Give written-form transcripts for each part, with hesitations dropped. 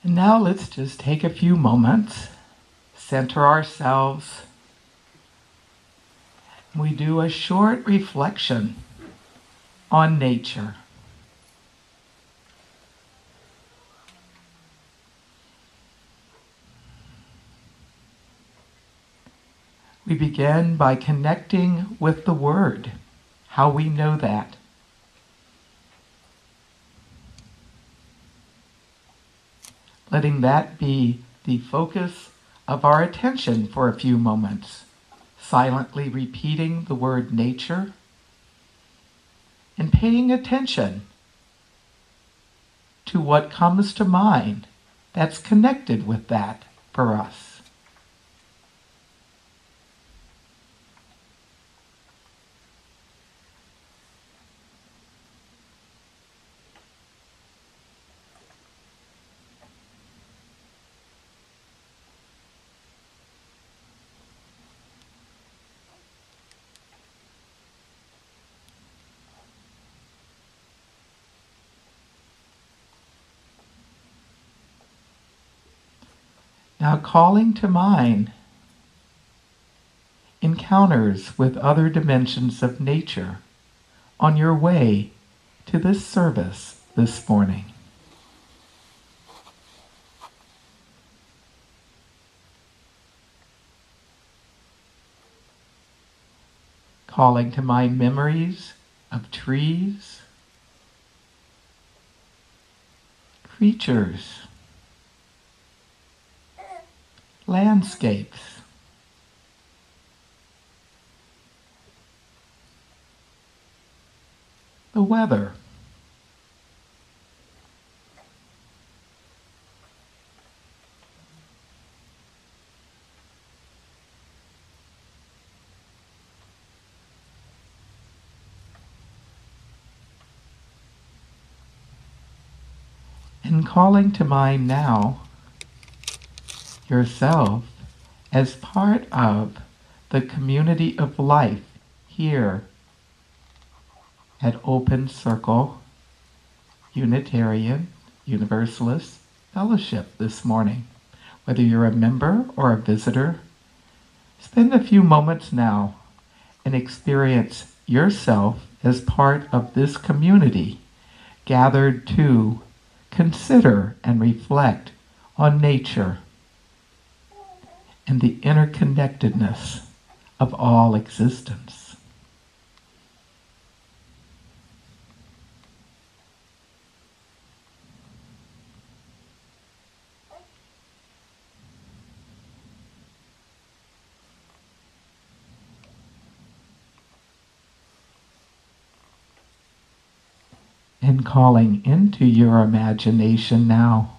And now let's just take a few moments, center ourselves. We do a short reflection on nature. We begin by connecting with the Word, how we know that. Letting that be the focus of our attention for a few moments, silently repeating the word nature and paying attention to what comes to mind that's connected with that for us. Now calling to mind encounters with other dimensions of nature on your way to this service this morning. Calling to mind memories of trees, creatures, landscapes, the weather, and calling to mind now yourself as part of the community of life here at Open Circle Unitarian Universalist Fellowship this morning. Whether you're a member or a visitor, spend a few moments now and experience yourself as part of this community gathered to consider and reflect on nature and the interconnectedness of all existence. And calling into your imagination now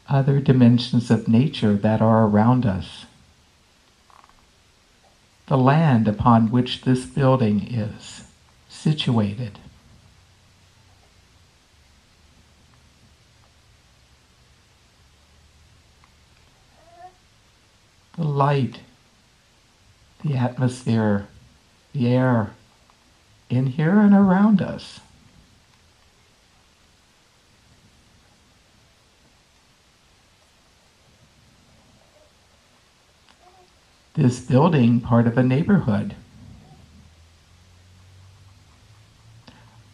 other dimensions of nature that are around us. The land upon which this building is situated. The light, the atmosphere, the air in here and around us. This building, part of a neighborhood,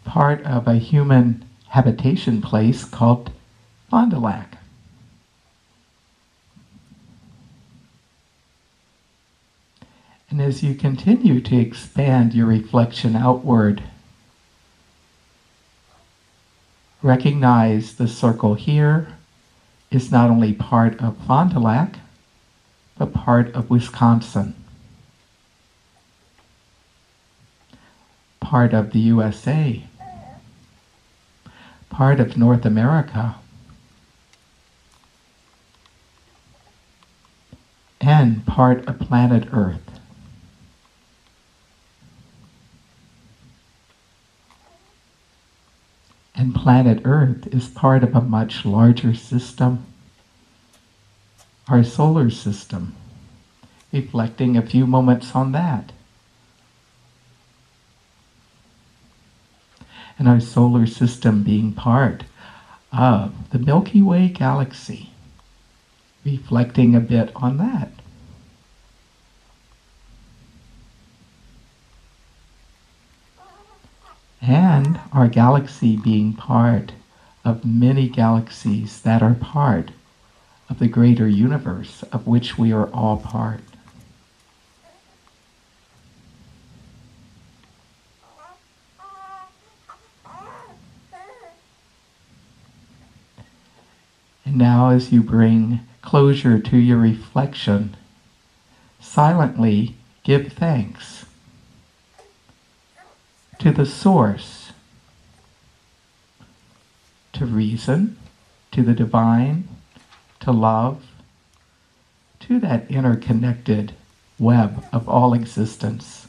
part of a human habitation place called Fond du Lac. And as you continue to expand your reflection outward, recognize the circle here is not only part of Fond du Lac, but part of Wisconsin, part of the USA, part of North America, and part of planet Earth. And planet Earth is part of a much larger system, our solar system, reflecting a few moments on that. and our solar system being part of the Milky Way galaxy. Reflecting a bit on that. And our galaxy being part of many galaxies that are part of the greater universe of which we are all part. And now as you bring closure to your reflection, silently give thanks to the source, to reason, to the divine, to love, to that interconnected web of all existence,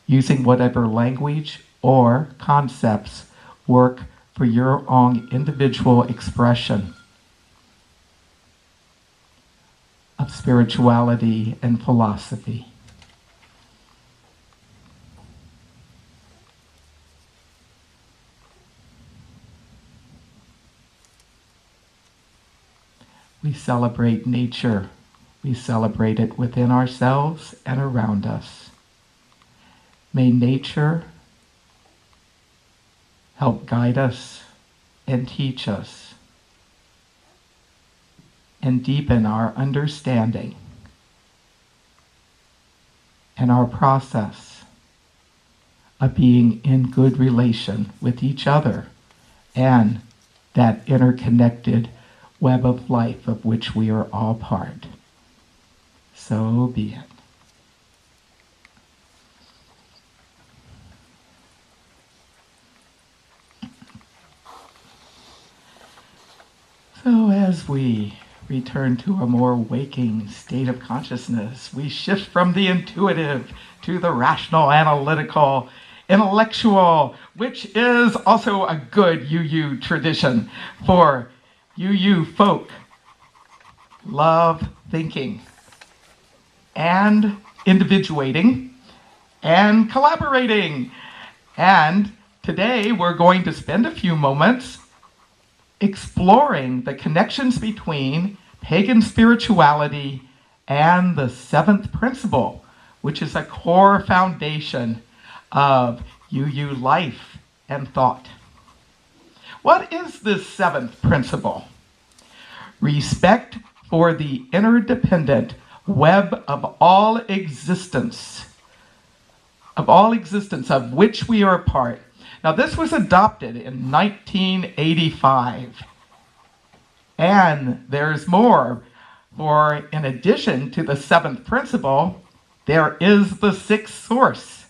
using whatever language or concepts work for your own individual expression of spirituality and philosophy. We celebrate nature. We celebrate it within ourselves and around us. May nature help guide us and teach us and deepen our understanding and our process of being in good relation with each other and that interconnected web of life of which we are all part. So be it. So as we return to a more waking state of consciousness, we shift from the intuitive to the rational, analytical, intellectual, which is also a good UU tradition for UU folk. Love thinking and individuating and collaborating. And today we're going to spend a few moments exploring the connections between pagan spirituality and the seventh principle, which is a core foundation of UU life and thought. What is this seventh principle? Respect for the interdependent web of all existence of which we are a part. Now, this was adopted in 1985. And there's more. For in addition to the seventh principle, there is the sixth source.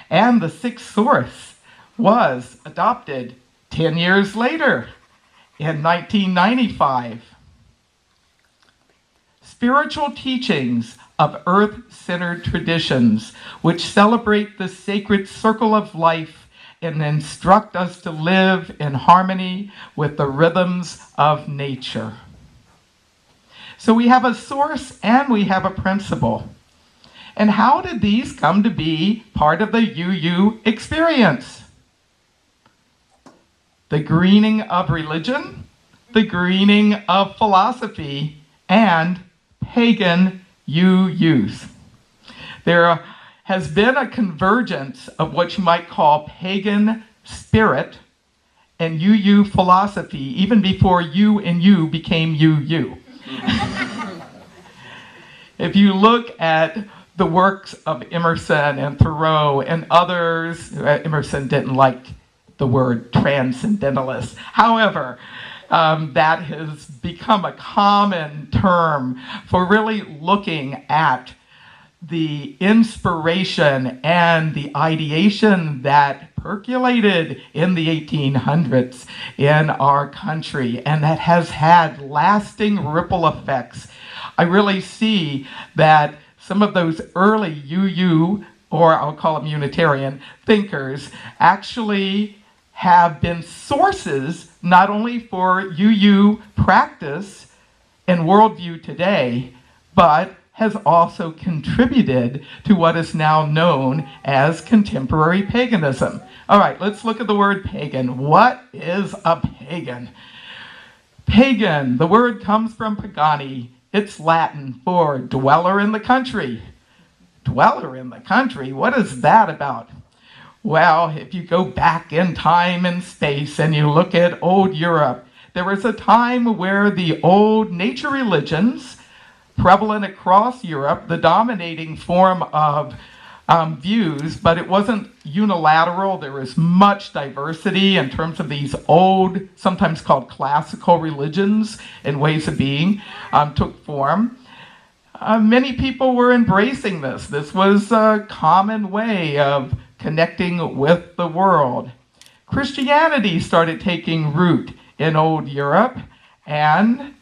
And the sixth source was adopted 10 years later in 1995. Spiritual teachings of earth-centered traditions which celebrate the sacred circle of life and instruct us to live in harmony with the rhythms of nature. So we have a source and we have a principle. And how did these come to be part of the UU experience? The greening of religion, the greening of philosophy, and pagan UUs. There has been a convergence of what you might call pagan spirit and UU philosophy even before you and you became UU. If you look at the works of Emerson and Thoreau and others, Emerson didn't like the word transcendentalist. However, that has become a common term for really looking at the inspiration and the ideation that percolated in the 1800s in our country and that has had lasting ripple effects. I really see that some of those early UU, or I'll call them Unitarian, thinkers actually have been sources not only for UU practice and worldview today, but has also contributed to what is now known as contemporary paganism. All right, let's look at the word pagan. What is a pagan? Pagan, the word comes from pagani. It's Latin for dweller in the country. Dweller in the country? What is that about? Well, if you go back in time and space and you look at old Europe, there was a time where the old nature religions, prevalent across Europe, the dominating form of views, but it wasn't unilateral. There was much diversity in terms of these old, sometimes called classical religions and ways of being, took form. Many people were embracing this. This was a common way of connecting with the world. Christianity started taking root in old Europe, and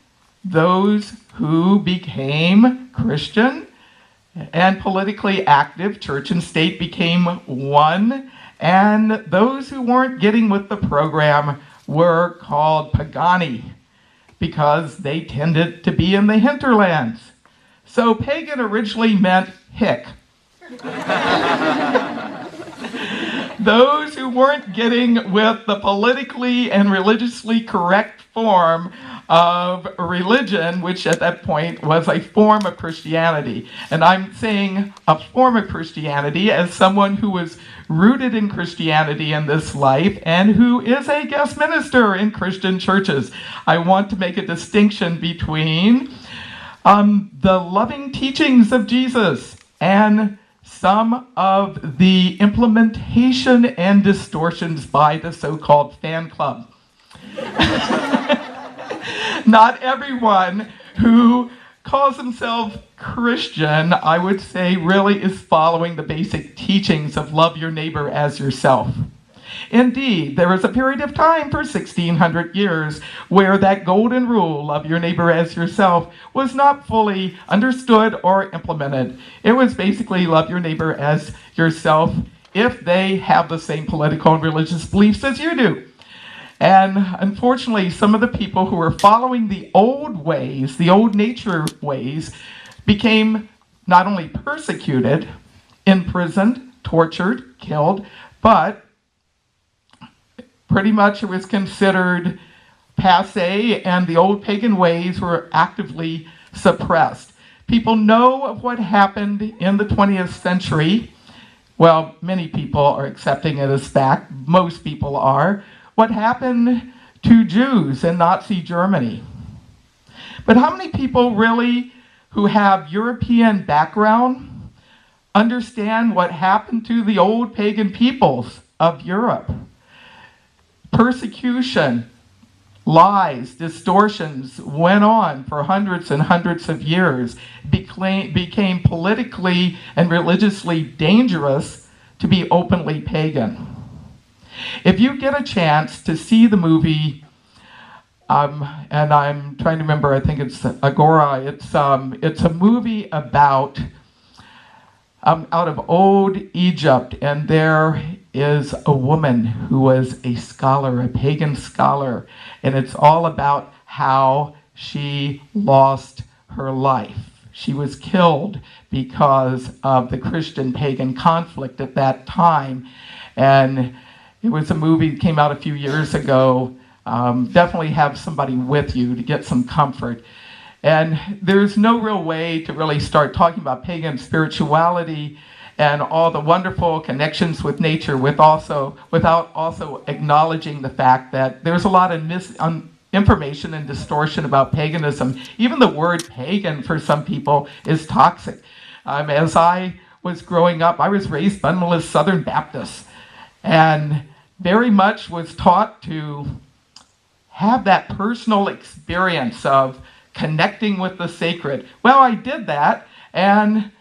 those who became Christian and politically active, church and state became one, and those who weren't getting with the program were called pagani because they tended to be in the hinterlands. So pagan originally meant hick. Those who weren't getting with the politically and religiously correct form of religion, which at that point was a form of Christianity. And I'm saying a form of Christianity as someone who was rooted in Christianity in this life and who is a guest minister in Christian churches. I want to make a distinction between the loving teachings of Jesus and some of the implementation and distortions by the so-called fan club. Not everyone who calls himself Christian, I would say, really is following the basic teachings of love your neighbor as yourself. Indeed, there was a period of time for 1,600 years where that golden rule, love your neighbor as yourself, was not fully understood or implemented. It was basically love your neighbor as yourself if they have the same political and religious beliefs as you do. And unfortunately, some of the people who were following the old ways, the old nature ways, became not only persecuted, imprisoned, tortured, killed, but pretty much it was considered passé, and the old pagan ways were actively suppressed. People know of what happened in the 20th century. Well, many people are accepting it as fact. Most people are. What happened to Jews in Nazi Germany. But how many people really who have European background understand what happened to the old pagan peoples of Europe? Persecution, lies, distortions went on for hundreds and hundreds of years. Became politically and religiously dangerous to be openly pagan. If you get a chance to see the movie, and I'm trying to remember, I think it's Agora. It's a movie about out of old Egypt, and there is a woman who was a scholar, a pagan scholar, and it's all about how she lost her life. She was killed because of the Christian-pagan conflict at that time, and it was a movie that came out a few years ago. Definitely have somebody with you to get some comfort. And there's no real way to really start talking about pagan spirituality and all the wonderful connections with nature without also acknowledging the fact that there's a lot of misinformation and distortion about paganism. Even the word pagan for some people is toxic. As I was growing up, I was raised fundamentalist Southern Baptist, and very much was taught to have that personal experience of connecting with the sacred. Well, I did that, and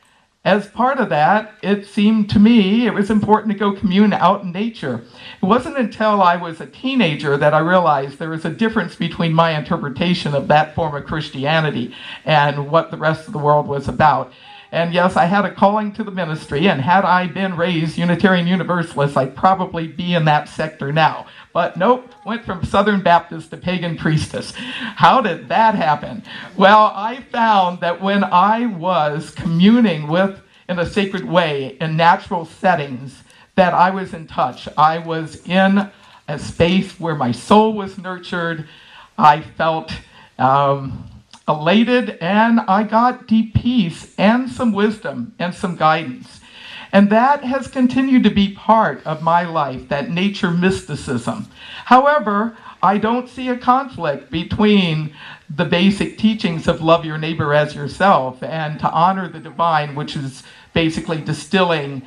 as part of that, it seemed to me it was important to go commune out in nature. It wasn't until I was a teenager that I realized there was a difference between my interpretation of that form of Christianity and what the rest of the world was about. And yes, I had a calling to the ministry, and had I been raised Unitarian Universalist, I'd probably be in that sector now. But nope, went from Southern Baptist to pagan priestess. How did that happen? Well, I found that when I was communing with, in a sacred way, in natural settings, that I was in touch. I was in a space where my soul was nurtured. I felt elated, and I got deep peace and some wisdom and some guidance. And that has continued to be part of my life, that nature mysticism. However, I don't see a conflict between the basic teachings of love your neighbor as yourself and to honor the divine, which is basically distilling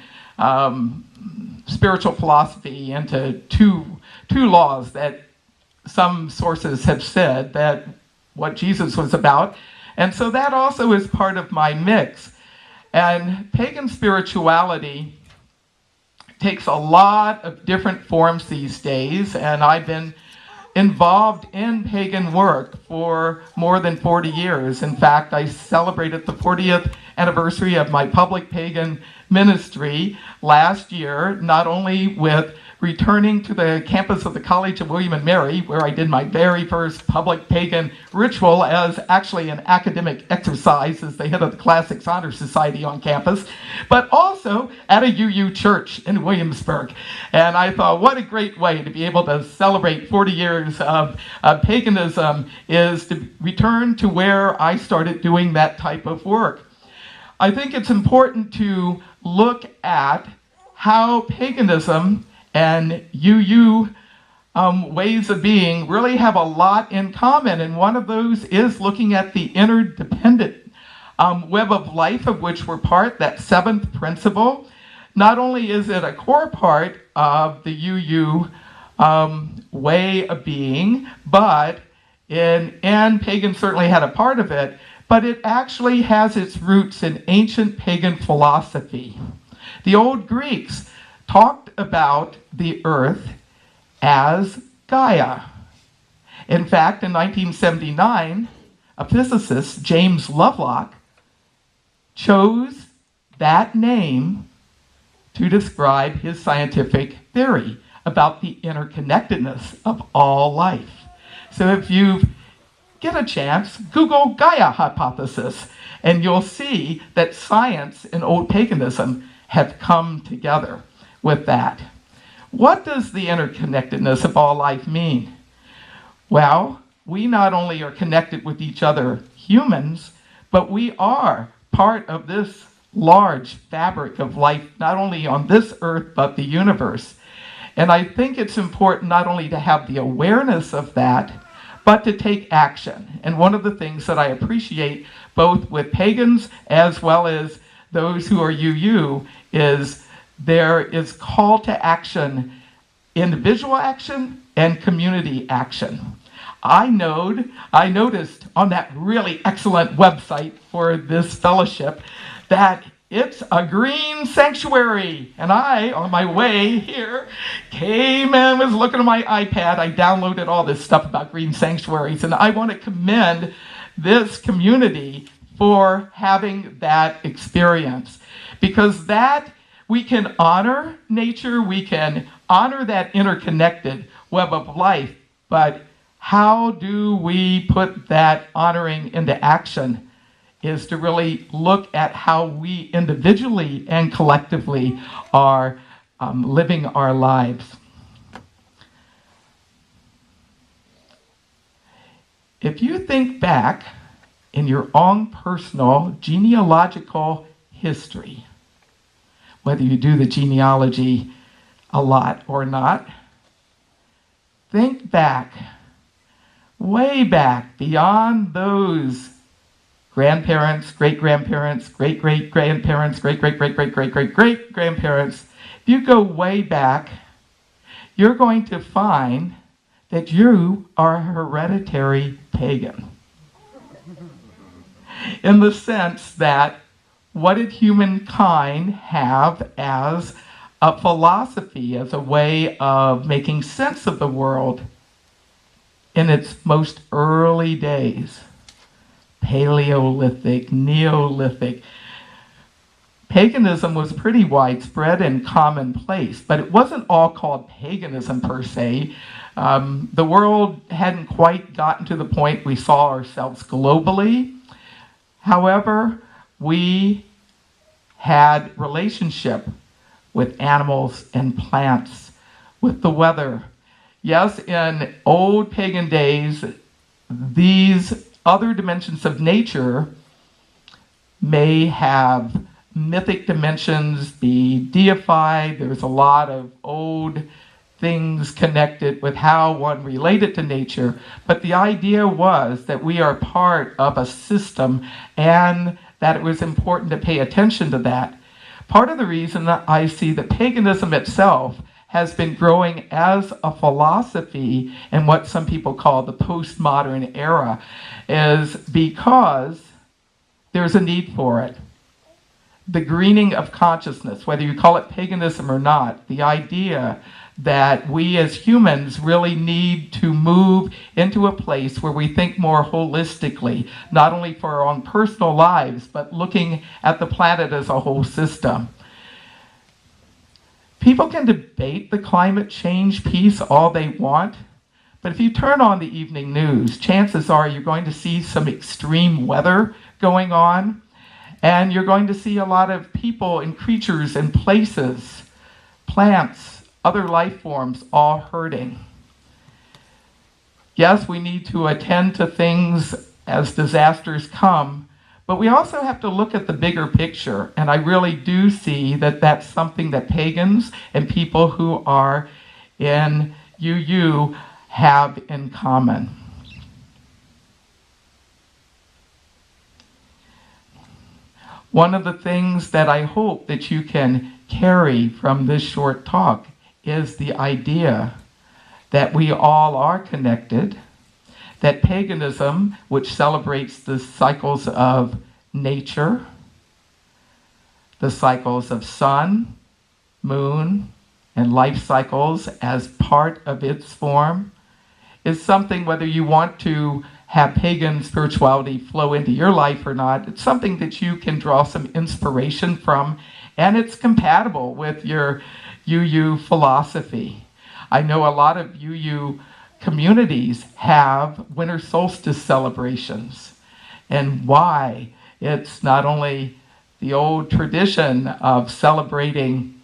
spiritual philosophy into two laws that some sources have said that what Jesus was about. And so that also is part of my mix. And pagan spirituality takes a lot of different forms these days, and I've been involved in pagan work for more than 40 years. In fact, I celebrated the 40th anniversary of my public pagan ministry last year, not only with returning to the campus of the College of William and Mary, where I did my very first public pagan ritual as actually an academic exercise as the head of the Classics Honor Society on campus, but also at a UU church in Williamsburg. And I thought, what a great way to be able to celebrate 40 years of paganism is to return to where I started doing that type of work. I think it's important to look at how paganism and UU ways of being really have a lot in common, and one of those is looking at the interdependent web of life of which we're part, that seventh principle. Not only is it a core part of the UU way of being, but and pagan certainly had a part of it, but it actually has its roots in ancient pagan philosophy. The old Greeks talked about the earth as Gaia. In fact, in 1979, a physicist, James Lovelock, chose that name to describe his scientific theory about the interconnectedness of all life. So if you get a chance, Google Gaia hypothesis, and you'll see that science and old paganism have come together with that. What does the interconnectedness of all life mean? Well, we not only are connected with each other, humans, but we are part of this large fabric of life, not only on this earth, but the universe. And I think it's important not only to have the awareness of that, but to take action. And one of the things that I appreciate both with pagans as well as those who are UU is there is call to action, individual action and community action. I noticed on that really excellent website for this fellowship that it's a green sanctuary. And I, on my way here, came and was looking at my iPad. I downloaded all this stuff about green sanctuaries, and I want to commend this community for having that experience, because that we can honor nature, we can honor that interconnected web of life, but how do we put that honoring into action is to really look at how we individually and collectively are living our lives. If you think back in your own personal genealogical history, whether you do the genealogy a lot or not, think back, way back beyond those grandparents, great-grandparents, great-great-grandparents, great-great-great-great-great-great-grandparents. If you go way back, you're going to find that you are a hereditary pagan. In the sense that what did humankind have as a philosophy, as a way of making sense of the world in its most early days? Paleolithic, Neolithic, Paganism was pretty widespread and commonplace, but it wasn't all called paganism per se. The world hadn't quite gotten to the point we saw ourselves globally. However, we had relationship with animals and plants, with the weather. Yes, in old pagan days, these other dimensions of nature may have mythic dimensions, be deified. There's a lot of old things connected with how one related to nature, but the idea was that we are part of a system and that it was important to pay attention to that. Part of the reason that I see that paganism itself has been growing as a philosophy in what some people call the postmodern era is because there's a need for it. The greening of consciousness, whether you call it paganism or not, the idea that we as humans really need to move into a place where we think more holistically, not only for our own personal lives, but looking at the planet as a whole system. People can debate the climate change piece all they want, but if you turn on the evening news, chances are you're going to see some extreme weather going on, and you're going to see a lot of people and creatures and places, plants, other life forms all hurting. Yes, we need to attend to things as disasters come, but we also have to look at the bigger picture. And I really do see that that's something that pagans and people who are in UU have in common. One of the things that I hope that you can carry from this short talk is the idea that we all are connected, that paganism, which celebrates the cycles of nature, the cycles of sun, moon, and life cycles as part of its form, is something, whether you want to have pagan spirituality flow into your life or not, it's something that you can draw some inspiration from, and it's compatible with your UU philosophy. I know a lot of UU communities have winter solstice celebrations. And why? It's not only the old tradition of celebrating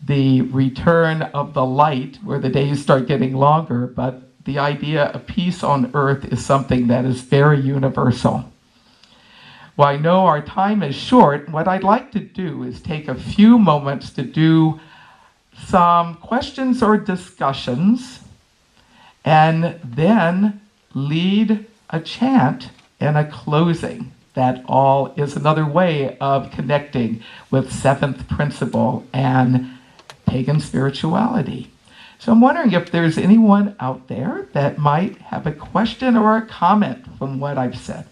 the return of the light, where the days start getting longer, but the idea of peace on earth is something that is very universal. Well, I know our time is short. What I'd like to do is take a few moments to do some questions or discussions, and then lead a chant and a closing. That all is another way of connecting with seventh principle and pagan spirituality. So I'm wondering if there's anyone out there that might have a question or a comment from what I've said.